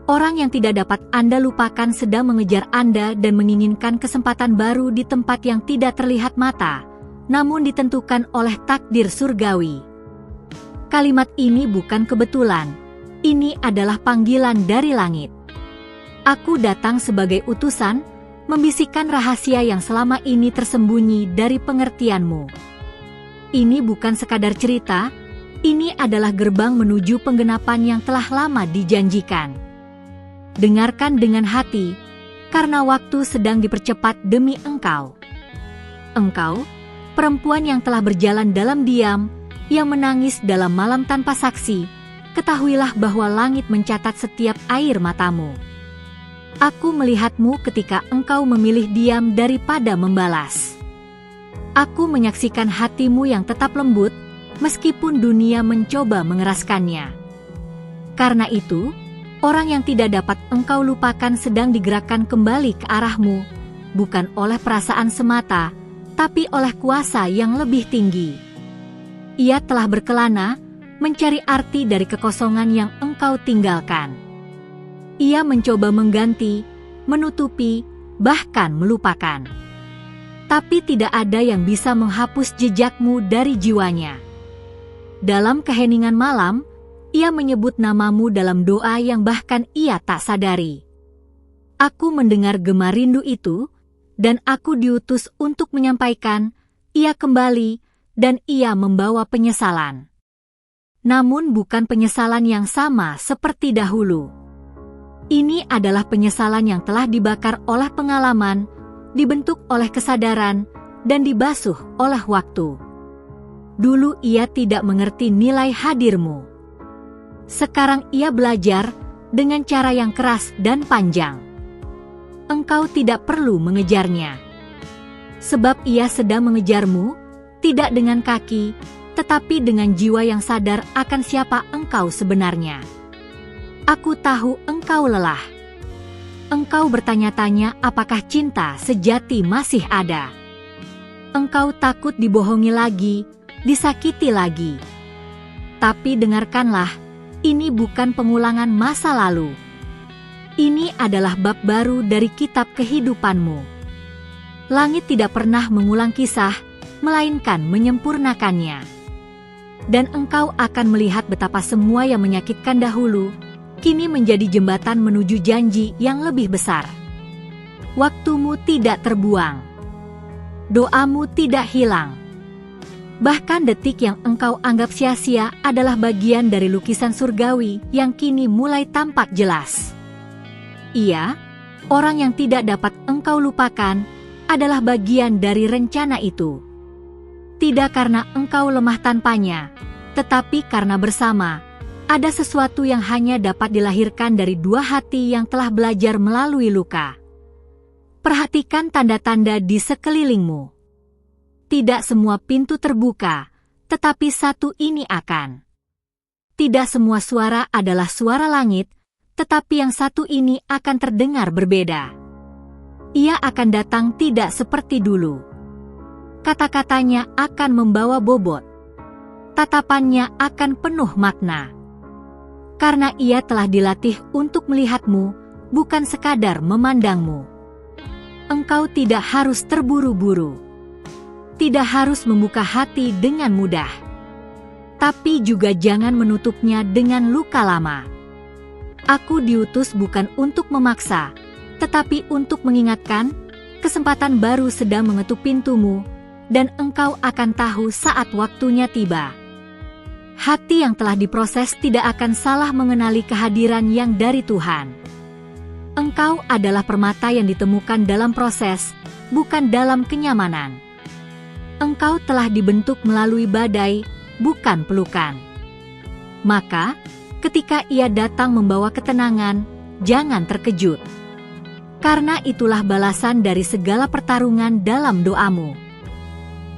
Orang yang tidak dapat Anda lupakan sedang mengejar Anda dan menginginkan kesempatan baru di tempat yang tidak terlihat mata, namun ditentukan oleh takdir surgawi. Kalimat ini bukan kebetulan, ini adalah panggilan dari langit. Aku datang sebagai utusan, membisikkan rahasia yang selama ini tersembunyi dari pengertianmu. Ini bukan sekadar cerita, ini adalah gerbang menuju penggenapan yang telah lama dijanjikan. Dengarkan dengan hati, karena waktu sedang dipercepat demi engkau. Engkau, perempuan yang telah berjalan dalam diam, yang menangis dalam malam tanpa saksi, ketahuilah bahwa langit mencatat setiap air matamu. Aku melihatmu ketika engkau memilih diam daripada membalas. Aku menyaksikan hatimu yang tetap lembut, meskipun dunia mencoba mengeraskannya. Karena itu, orang yang tidak dapat engkau lupakan sedang digerakkan kembali ke arahmu, bukan oleh perasaan semata, tapi oleh kuasa yang lebih tinggi. Ia telah berkelana, mencari arti dari kekosongan yang engkau tinggalkan. Ia mencoba mengganti, menutupi, bahkan melupakan. Tapi tidak ada yang bisa menghapus jejakmu dari jiwanya. Dalam keheningan malam, ia menyebut namamu dalam doa yang bahkan ia tak sadari. Aku mendengar gema rindu itu, dan aku diutus untuk menyampaikan, ia kembali, dan ia membawa penyesalan. Namun bukan penyesalan yang sama seperti dahulu. Ini adalah penyesalan yang telah dibakar oleh pengalaman, dibentuk oleh kesadaran, dan dibasuh oleh waktu. Dulu ia tidak mengerti nilai hadirmu. Sekarang ia belajar dengan cara yang keras dan panjang. Engkau tidak perlu mengejarnya. Sebab ia sedang mengejarmu, tidak dengan kaki, tetapi dengan jiwa yang sadar akan siapa engkau sebenarnya. Aku tahu engkau lelah. Engkau bertanya-tanya apakah cinta sejati masih ada. Engkau takut dibohongi lagi, disakiti lagi. Tapi dengarkanlah, ini bukan pengulangan masa lalu. Ini adalah bab baru dari kitab kehidupanmu. Langit tidak pernah mengulang kisah, melainkan menyempurnakannya. Dan engkau akan melihat betapa semua yang menyakitkan dahulu, kini menjadi jembatan menuju janji yang lebih besar. Waktumu tidak terbuang. Doamu tidak hilang. Bahkan detik yang engkau anggap sia-sia adalah bagian dari lukisan surgawi yang kini mulai tampak jelas. Ia, orang yang tidak dapat engkau lupakan, adalah bagian dari rencana itu. Tidak karena engkau lemah tanpanya, tetapi karena bersama, ada sesuatu yang hanya dapat dilahirkan dari dua hati yang telah belajar melalui luka. Perhatikan tanda-tanda di sekelilingmu. Tidak semua pintu terbuka, tetapi satu ini akan. Tidak semua suara adalah suara langit, tetapi yang satu ini akan terdengar berbeda. Ia akan datang tidak seperti dulu. Kata-katanya akan membawa bobot. Tatapannya akan penuh makna. Karena ia telah dilatih untuk melihatmu, bukan sekadar memandangmu. Engkau tidak harus terburu-buru. Tidak harus membuka hati dengan mudah. Tapi juga jangan menutupnya dengan luka lama. Aku diutus bukan untuk memaksa, tetapi untuk mengingatkan, kesempatan baru sedang mengetuk pintumu, dan engkau akan tahu saat waktunya tiba. Hati yang telah diproses tidak akan salah mengenali kehadiran yang dari Tuhan. Engkau adalah permata yang ditemukan dalam proses, bukan dalam kenyamanan. Engkau telah dibentuk melalui badai, bukan pelukan. Maka, ketika ia datang membawa ketenangan, jangan terkejut. Karena itulah balasan dari segala pertarungan dalam doamu.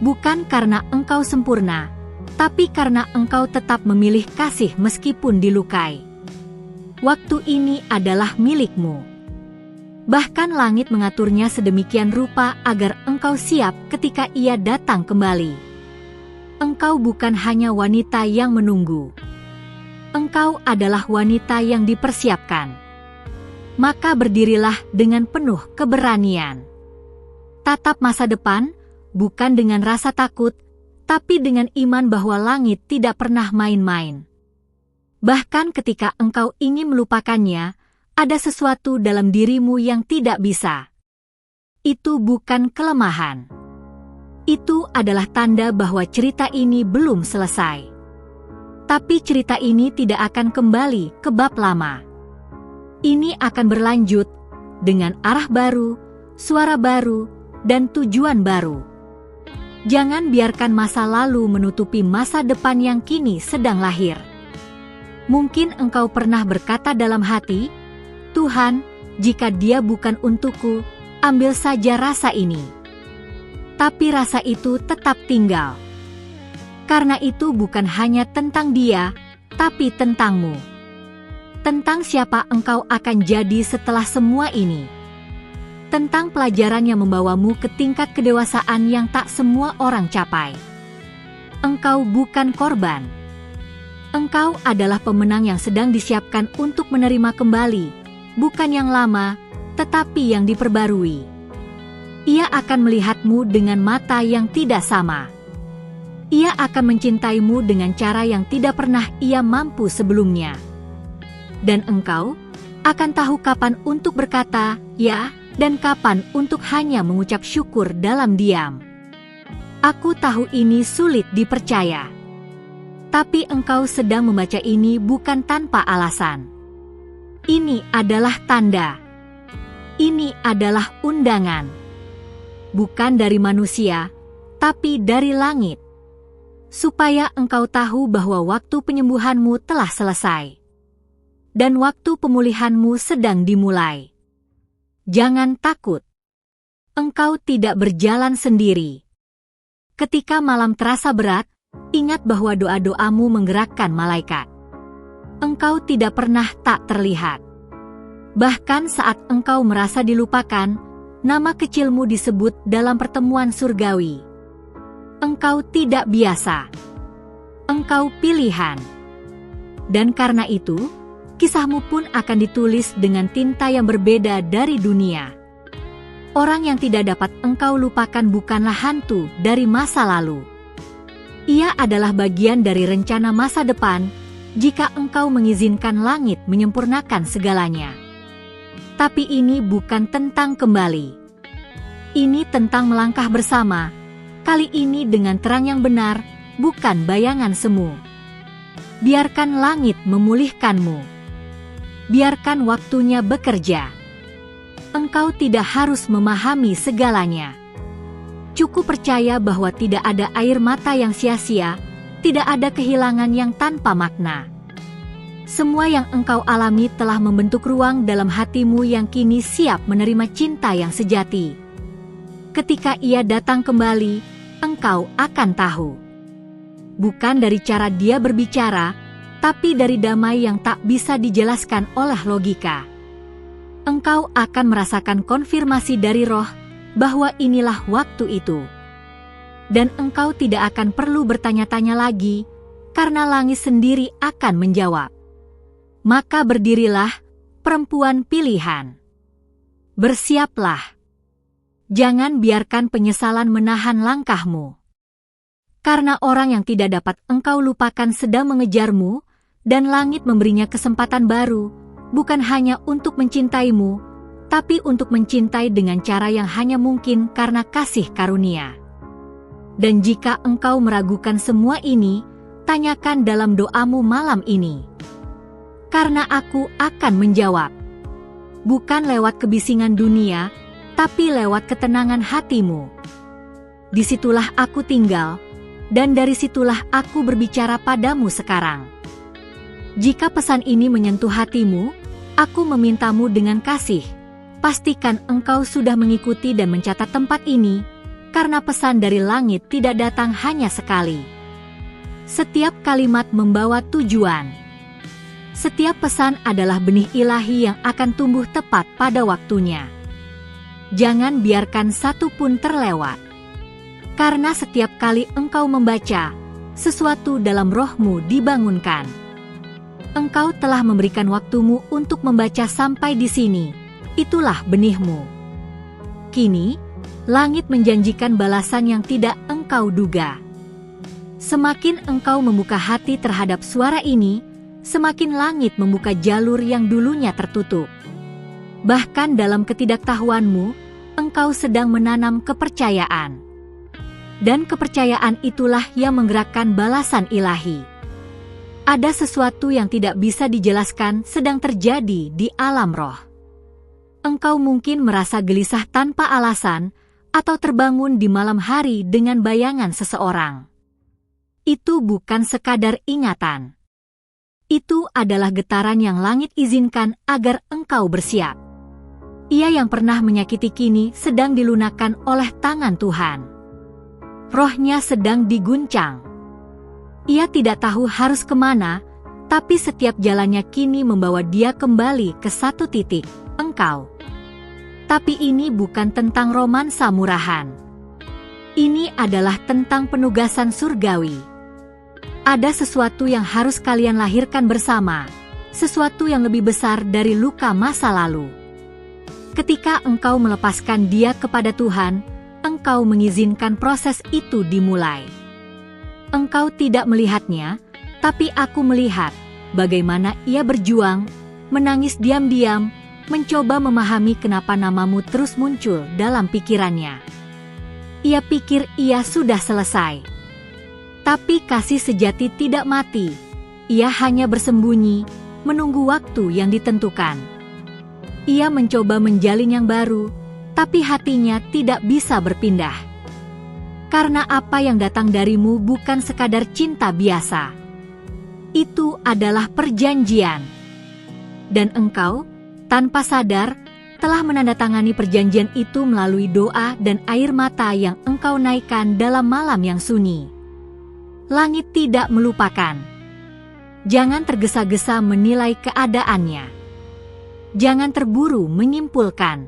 Bukan karena engkau sempurna, tapi karena engkau tetap memilih kasih meskipun dilukai. Waktu ini adalah milikmu. Bahkan langit mengaturnya sedemikian rupa agar engkau siap ketika ia datang kembali. Engkau bukan hanya wanita yang menunggu. Engkau adalah wanita yang dipersiapkan. maka berdirilah dengan penuh keberanian. Tatap masa depan, bukan dengan rasa takut, tapi dengan iman bahwa langit tidak pernah main-main. Bahkan ketika engkau ingin melupakannya, ada sesuatu dalam dirimu yang tidak bisa. Itu bukan kelemahan. Itu adalah tanda bahwa cerita ini belum selesai. Tapi cerita ini tidak akan kembali ke bab lama. Ini akan berlanjut dengan arah baru, suara baru, dan tujuan baru. Jangan biarkan masa lalu menutupi masa depan yang kini sedang lahir. Mungkin engkau pernah berkata dalam hati, "Tuhan, jika dia bukan untukku, ambil saja rasa ini." Tapi rasa itu tetap tinggal. Karena itu bukan hanya tentang dia, tapi tentangmu. Tentang siapa engkau akan jadi setelah semua ini. Tentang pelajaran yang membawamu ke tingkat kedewasaan yang tak semua orang capai. Engkau bukan korban. Engkau adalah pemenang yang sedang disiapkan untuk menerima kembali, bukan yang lama, tetapi yang diperbarui. Ia akan melihatmu dengan mata yang tidak sama. Ia akan mencintaimu dengan cara yang tidak pernah ia mampu sebelumnya. Dan engkau akan tahu kapan untuk berkata, "Ya," dan kapan untuk hanya mengucap syukur dalam diam. Aku tahu ini sulit dipercaya. Tapi engkau sedang membaca ini bukan tanpa alasan. Ini adalah tanda. Ini adalah undangan. Bukan dari manusia, tapi dari langit. Supaya engkau tahu bahwa waktu penyembuhanmu telah selesai. Dan waktu pemulihanmu sedang dimulai. Jangan takut. Engkau tidak berjalan sendiri. Ketika malam terasa berat, ingat bahwa doa-doamu menggerakkan malaikat. Engkau tidak pernah tak terlihat. Bahkan saat engkau merasa dilupakan, nama kecilmu disebut dalam pertemuan surgawi. Engkau tidak biasa. Engkau pilihan. Dan karena itu, kisahmu pun akan ditulis dengan tinta yang berbeda dari dunia. Orang yang tidak dapat engkau lupakan bukanlah hantu dari masa lalu. Ia adalah bagian dari rencana masa depan jika engkau mengizinkan langit menyempurnakan segalanya. Tapi ini bukan tentang kembali. Ini tentang melangkah bersama, kali ini dengan terang yang benar, bukan bayangan semu. Biarkan langit memulihkanmu. Biarkan waktunya bekerja. Engkau tidak harus memahami segalanya. Cukup percaya bahwa tidak ada air mata yang sia-sia, tidak ada kehilangan yang tanpa makna. Semua yang engkau alami telah membentuk ruang dalam hatimu yang kini siap menerima cinta yang sejati. Ketika ia datang kembali, engkau akan tahu. Bukan dari cara dia berbicara, tapi dari damai yang tak bisa dijelaskan oleh logika. Engkau akan merasakan konfirmasi dari roh bahwa inilah waktu itu. Dan engkau tidak akan perlu bertanya-tanya lagi, karena langit sendiri akan menjawab. Maka berdirilah, perempuan pilihan. Bersiaplah. Jangan biarkan penyesalan menahan langkahmu. Karena orang yang tidak dapat engkau lupakan sedang mengejarmu, dan langit memberinya kesempatan baru, bukan hanya untuk mencintaimu, tapi untuk mencintai dengan cara yang hanya mungkin karena kasih karunia. Dan jika engkau meragukan semua ini, tanyakan dalam doamu malam ini. Karena aku akan menjawab. Bukan lewat kebisingan dunia, tapi lewat ketenangan hatimu. Disitulah aku tinggal, dan dari situlah aku berbicara padamu sekarang. Jika pesan ini menyentuh hatimu, aku memintamu dengan kasih. Pastikan engkau sudah mengikuti dan mencatat tempat ini, karena pesan dari langit tidak datang hanya sekali. Setiap kalimat membawa tujuan. Setiap pesan adalah benih ilahi yang akan tumbuh tepat pada waktunya. Jangan biarkan satu pun terlewat. Karena setiap kali engkau membaca, sesuatu dalam rohmu dibangunkan. Engkau telah memberikan waktumu untuk membaca sampai di sini. Itulah benihmu. Kini, langit menjanjikan balasan yang tidak engkau duga. Semakin engkau membuka hati terhadap suara ini, semakin langit membuka jalur yang dulunya tertutup. Bahkan dalam ketidaktahuanmu, engkau sedang menanam kepercayaan. Dan kepercayaan itulah yang menggerakkan balasan ilahi. Ada sesuatu yang tidak bisa dijelaskan sedang terjadi di alam roh. Engkau mungkin merasa gelisah tanpa alasan, atau terbangun di malam hari dengan bayangan seseorang. Itu bukan sekadar ingatan. Itu adalah getaran yang langit izinkan agar engkau bersiap. Ia yang pernah menyakiti kini sedang dilunakkan oleh tangan Tuhan. Rohnya sedang diguncang. Ia tidak tahu harus kemana, tapi setiap jalannya kini membawa dia kembali ke satu titik, engkau. Tapi ini bukan tentang romansa murahan. Ini adalah tentang penugasan surgawi. Ada sesuatu yang harus kalian lahirkan bersama, sesuatu yang lebih besar dari luka masa lalu. Ketika engkau melepaskan dia kepada Tuhan, engkau mengizinkan proses itu dimulai. Engkau tidak melihatnya, tapi aku melihat bagaimana ia berjuang, menangis diam-diam, mencoba memahami kenapa namamu terus muncul dalam pikirannya. Ia pikir ia sudah selesai. Tapi kasih sejati tidak mati. Ia hanya bersembunyi, menunggu waktu yang ditentukan. Ia mencoba menjalin yang baru, tapi hatinya tidak bisa berpindah. Karena apa yang datang darimu bukan sekadar cinta biasa. Itu adalah perjanjian. Dan engkau, tanpa sadar, telah menandatangani perjanjian itu melalui doa dan air mata yang engkau naikkan dalam malam yang sunyi. Langit tidak melupakan. Jangan tergesa-gesa menilai keadaannya. Jangan terburu menyimpulkan.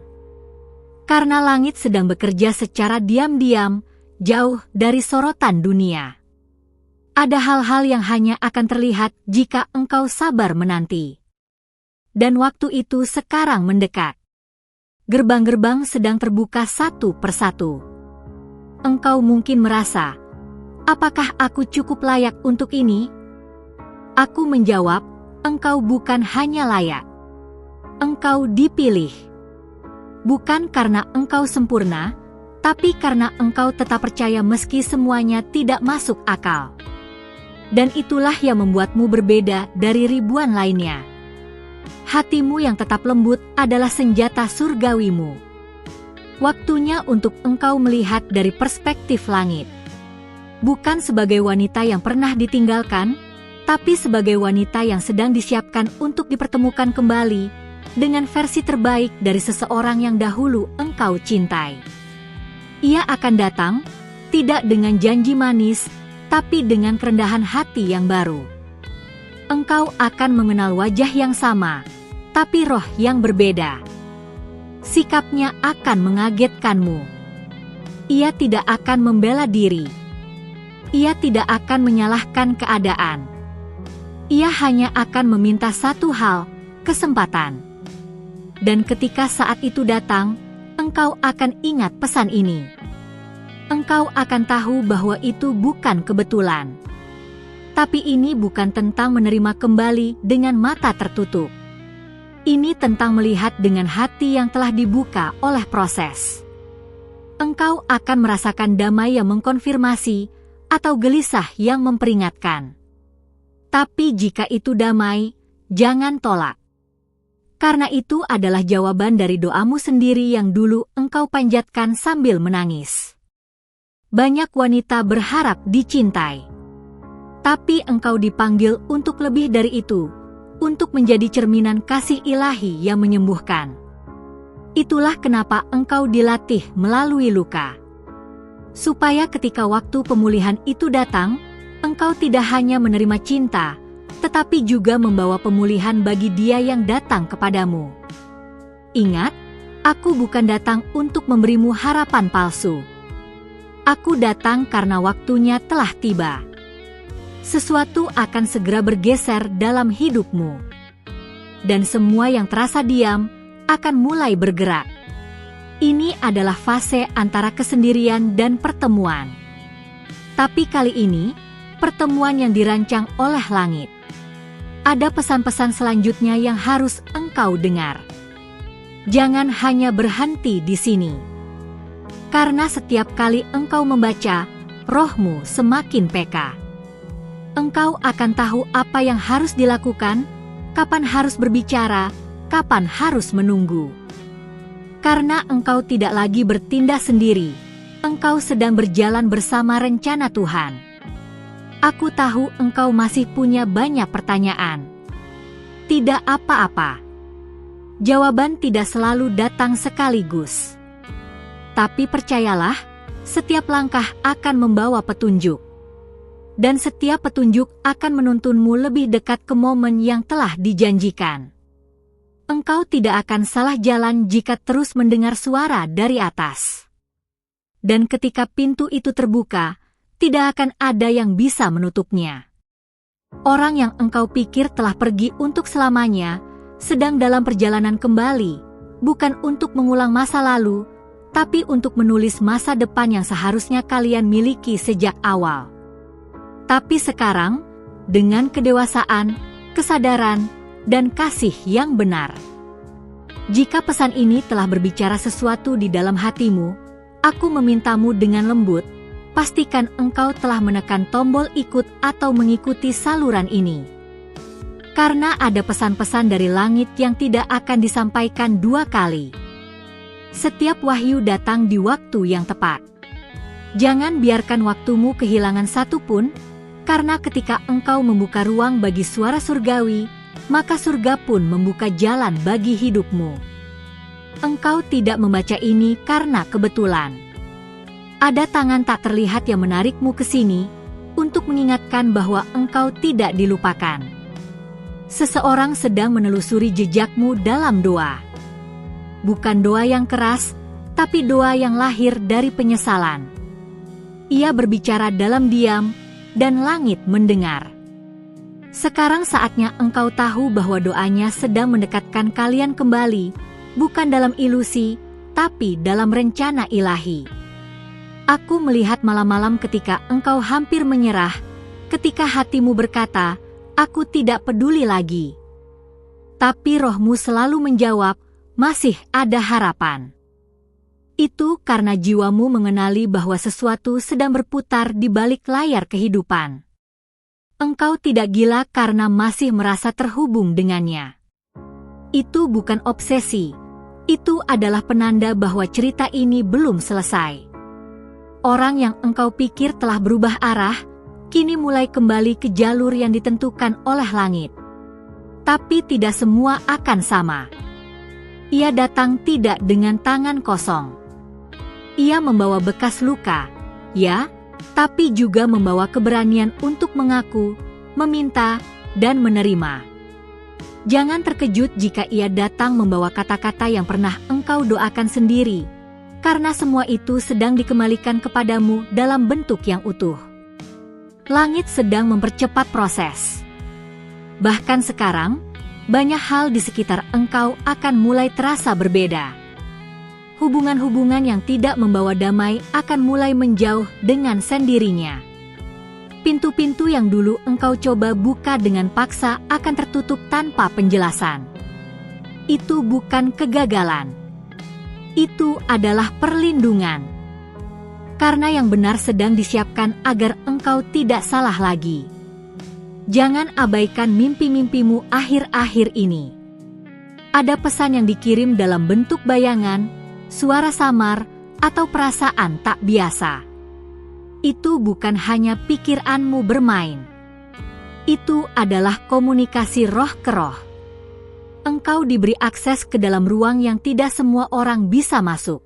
Karena langit sedang bekerja secara diam-diam, jauh dari sorotan dunia. Ada hal-hal yang hanya akan terlihat jika engkau sabar menanti. Dan waktu itu sekarang mendekat. Gerbang-gerbang sedang terbuka satu persatu. Engkau mungkin merasa, apakah aku cukup layak untuk ini? Aku menjawab, engkau bukan hanya layak. Engkau dipilih. Bukan karena engkau sempurna, tapi karena engkau tetap percaya meski semuanya tidak masuk akal. Dan itulah yang membuatmu berbeda dari ribuan lainnya. Hatimu yang tetap lembut adalah senjata surgawimu. Waktunya untuk engkau melihat dari perspektif langit. Bukan sebagai wanita yang pernah ditinggalkan, tapi sebagai wanita yang sedang disiapkan untuk dipertemukan kembali dengan versi terbaik dari seseorang yang dahulu engkau cintai. Ia akan datang, tidak dengan janji manis, tapi dengan kerendahan hati yang baru. Engkau akan mengenal wajah yang sama, tapi roh yang berbeda. Sikapnya akan mengagetkanmu. Ia tidak akan membela diri. Ia tidak akan menyalahkan keadaan. Ia hanya akan meminta satu hal, kesempatan. Dan ketika saat itu datang, engkau akan ingat pesan ini. Engkau akan tahu bahwa itu bukan kebetulan. Tapi ini bukan tentang menerima kembali dengan mata tertutup. Ini tentang melihat dengan hati yang telah dibuka oleh proses. Engkau akan merasakan damai yang mengkonfirmasi atau gelisah yang memperingatkan. Tapi jika itu damai, jangan tolak. Karena itu adalah jawaban dari doamu sendiri yang dulu engkau panjatkan sambil menangis. Banyak wanita berharap dicintai. Tapi engkau dipanggil untuk lebih dari itu, untuk menjadi cerminan kasih ilahi yang menyembuhkan. Itulah kenapa engkau dilatih melalui luka. Supaya ketika waktu pemulihan itu datang, engkau tidak hanya menerima cinta, tetapi juga membawa pemulihan bagi dia yang datang kepadamu. Ingat, aku bukan datang untuk memberimu harapan palsu. Aku datang karena waktunya telah tiba. sesuatu akan segera bergeser dalam hidupmu. Dan semua yang terasa diam akan mulai bergerak. Ini adalah fase antara kesendirian dan pertemuan. Tapi kali ini, pertemuan yang dirancang oleh langit. Ada pesan-pesan selanjutnya yang harus engkau dengar. Jangan hanya berhenti di sini. Karena setiap kali engkau membaca, rohmu semakin peka. Engkau akan tahu apa yang harus dilakukan, kapan harus berbicara, kapan harus menunggu. Karena engkau tidak lagi bertindak sendiri, engkau sedang berjalan bersama rencana Tuhan. Aku tahu engkau masih punya banyak pertanyaan. Tidak apa-apa. Jawaban tidak selalu datang sekaligus. Tapi percayalah, setiap langkah akan membawa petunjuk. Dan setiap petunjuk akan menuntunmu lebih dekat ke momen yang telah dijanjikan. Engkau tidak akan salah jalan jika terus mendengar suara dari atas. Dan ketika pintu itu terbuka, tidak akan ada yang bisa menutupnya. Orang yang engkau pikir telah pergi untuk selamanya, sedang dalam perjalanan kembali, bukan untuk mengulang masa lalu, tapi untuk menulis masa depan yang seharusnya kalian miliki sejak awal. Tapi sekarang, dengan kedewasaan, kesadaran, dan kasih yang benar. Jika pesan ini telah berbicara sesuatu di dalam hatimu, aku memintamu dengan lembut, pastikan engkau telah menekan tombol ikut atau mengikuti saluran ini. Karena ada pesan-pesan dari langit yang tidak akan disampaikan dua kali. Setiap wahyu datang di waktu yang tepat. Jangan biarkan waktumu kehilangan satu pun, karena ketika engkau membuka ruang bagi suara surgawi, maka surga pun membuka jalan bagi hidupmu. Engkau tidak membaca ini karena kebetulan. Ada tangan tak terlihat yang menarikmu ke sini, untuk mengingatkan bahwa engkau tidak dilupakan. Seseorang sedang menelusuri jejakmu dalam doa. Bukan doa yang keras, tapi doa yang lahir dari penyesalan. Ia berbicara dalam diam, dan langit mendengar. Sekarang saatnya engkau tahu bahwa doanya sedang mendekatkan kalian kembali, bukan dalam ilusi, tapi dalam rencana ilahi. Aku melihat malam-malam ketika engkau hampir menyerah, ketika hatimu berkata, aku tidak peduli lagi. Tapi rohmu selalu menjawab, masih ada harapan. Itu karena jiwamu mengenali bahwa sesuatu sedang berputar di balik layar kehidupan. Engkau tidak gila karena masih merasa terhubung dengannya. Itu bukan obsesi. Itu adalah penanda bahwa cerita ini belum selesai. Orang yang engkau pikir telah berubah arah, kini mulai kembali ke jalur yang ditentukan oleh langit. Tapi tidak semua akan sama. Ia datang tidak dengan tangan kosong. Ia membawa bekas luka, ya, tapi juga membawa keberanian untuk mengaku, meminta, dan menerima. Jangan terkejut jika ia datang membawa kata-kata yang pernah engkau doakan sendiri, karena semua itu sedang dikembalikan kepadamu dalam bentuk yang utuh. Langit sedang mempercepat proses. Bahkan sekarang, banyak hal di sekitar engkau akan mulai terasa berbeda. Hubungan-hubungan yang tidak membawa damai akan mulai menjauh dengan sendirinya. Pintu-pintu yang dulu engkau coba buka dengan paksa akan tertutup tanpa penjelasan. Itu bukan kegagalan. Itu adalah perlindungan. Karena yang benar sedang disiapkan agar engkau tidak salah lagi. Jangan abaikan mimpi-mimpimu akhir-akhir ini. Ada pesan yang dikirim dalam bentuk bayangan, suara samar, atau perasaan tak biasa. Itu bukan hanya pikiranmu bermain. Itu adalah komunikasi roh ke roh. Engkau diberi akses ke dalam ruang yang tidak semua orang bisa masuk.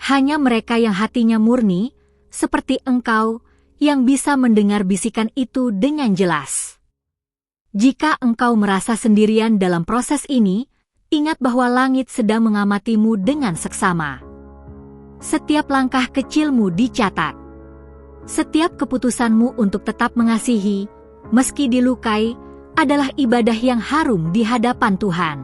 Hanya mereka yang hatinya murni, seperti engkau, yang bisa mendengar bisikan itu dengan jelas. Jika engkau merasa sendirian dalam proses ini, ingat bahwa langit sedang mengamatimu dengan seksama. Setiap langkah kecilmu dicatat. Setiap keputusanmu untuk tetap mengasihi, meski dilukai, adalah ibadah yang harum di hadapan Tuhan.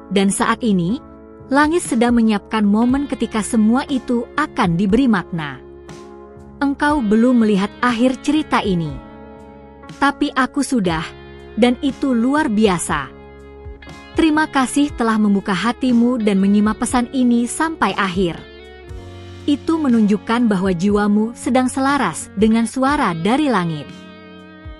Dan saat ini, langit sedang menyiapkan momen ketika semua itu akan diberi makna. Engkau belum melihat akhir cerita ini. Tapi aku sudah, dan itu luar biasa. Terima kasih telah membuka hatimu dan menyimak pesan ini sampai akhir. Itu menunjukkan bahwa jiwamu sedang selaras dengan suara dari langit.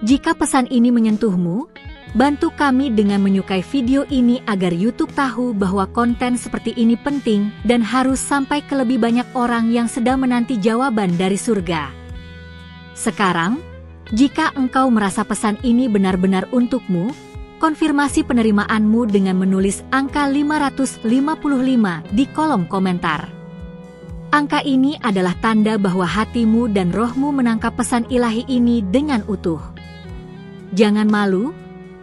Jika pesan ini menyentuhmu, bantu kami dengan menyukai video ini agar YouTube tahu bahwa konten seperti ini penting dan harus sampai ke lebih banyak orang yang sedang menanti jawaban dari surga. Sekarang, jika engkau merasa pesan ini benar-benar untukmu, konfirmasi penerimaanmu dengan menulis angka 555 di kolom komentar. Angka ini adalah tanda bahwa hatimu dan rohmu menangkap pesan ilahi ini dengan utuh. Jangan malu,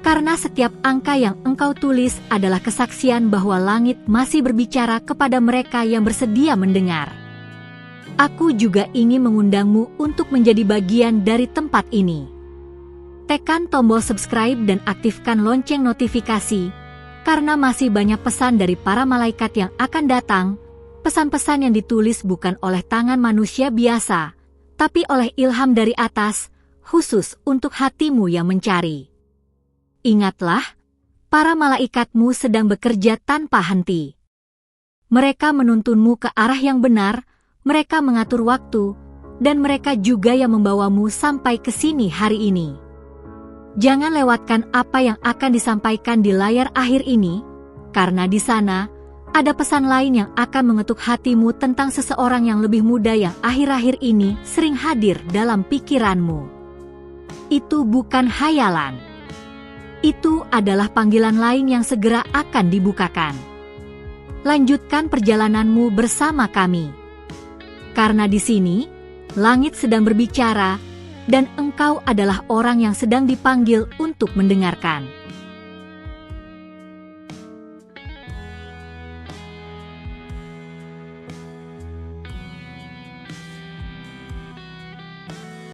karena setiap angka yang engkau tulis adalah kesaksian bahwa langit masih berbicara kepada mereka yang bersedia mendengar. Aku juga ingin mengundangmu untuk menjadi bagian dari tempat ini. Tekan tombol subscribe dan aktifkan lonceng notifikasi, karena masih banyak pesan dari para malaikat yang akan datang, pesan-pesan yang ditulis bukan oleh tangan manusia biasa, tapi oleh ilham dari atas, khusus untuk hatimu yang mencari. Ingatlah, para malaikatmu sedang bekerja tanpa henti. Mereka menuntunmu ke arah yang benar, mereka mengatur waktu, dan mereka juga yang membawamu sampai ke sini hari ini. Jangan lewatkan apa yang akan disampaikan di layar akhir ini, karena di sana ada pesan lain yang akan mengetuk hatimu tentang seseorang yang lebih muda yang akhir-akhir ini sering hadir dalam pikiranmu. Itu bukan hayalan. Itu adalah panggilan lain yang segera akan dibukakan. Lanjutkan perjalananmu bersama kami. Karena di sini, langit sedang berbicara, dan engkau adalah orang yang sedang dipanggil untuk mendengarkan.